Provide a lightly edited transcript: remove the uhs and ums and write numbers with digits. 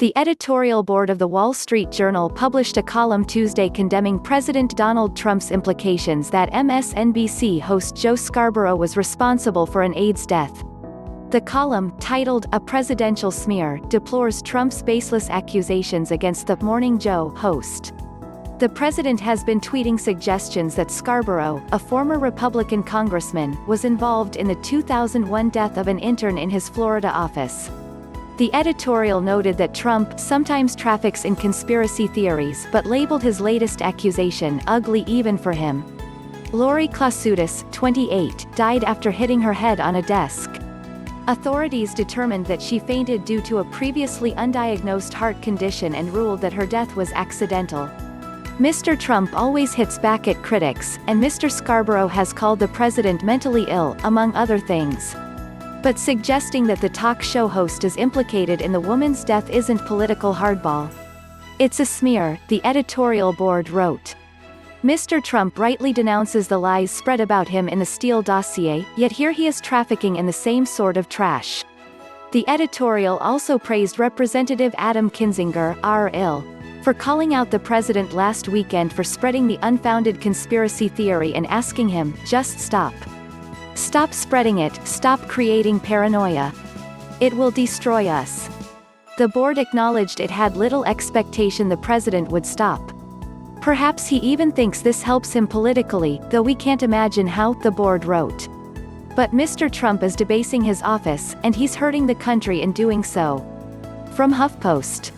The editorial board of The Wall Street Journal published a column Tuesday condemning President Donald Trump's implications that MSNBC host Joe Scarborough was responsible for an AIDS death. The column, titled "A Presidential Smear," deplores Trump's baseless accusations against the Morning Joe host. The president has been tweeting suggestions that Scarborough, a former Republican congressman, was involved in the 2001 death of an intern in his Florida office. The editorial noted that Trump sometimes traffics in conspiracy theories but labeled his latest accusation ugly even for him. Lori Klausutis, 28, died after hitting her head on a desk. Authorities determined that she fainted due to a previously undiagnosed heart condition and ruled that her death was accidental. Mr. Trump always hits back at critics, and Mr. Scarborough has called the president mentally ill, among other things. But suggesting that the talk show host is implicated in the woman's death isn't political hardball. It's a smear, the editorial board wrote. Mr. Trump rightly denounces the lies spread about him in the Steele dossier, yet here he is trafficking in the same sort of trash. The editorial also praised Representative Adam Kinzinger, R.I.L., for calling out the president last weekend for spreading the unfounded conspiracy theory and asking him, "Just stop. Stop spreading it, stop creating paranoia. It will destroy us." The board acknowledged it had little expectation the president would stop. Perhaps he even thinks this helps him politically, though we can't imagine how, the board wrote. But Mr. Trump is debasing his office, and he's hurting the country in doing so. From HuffPost.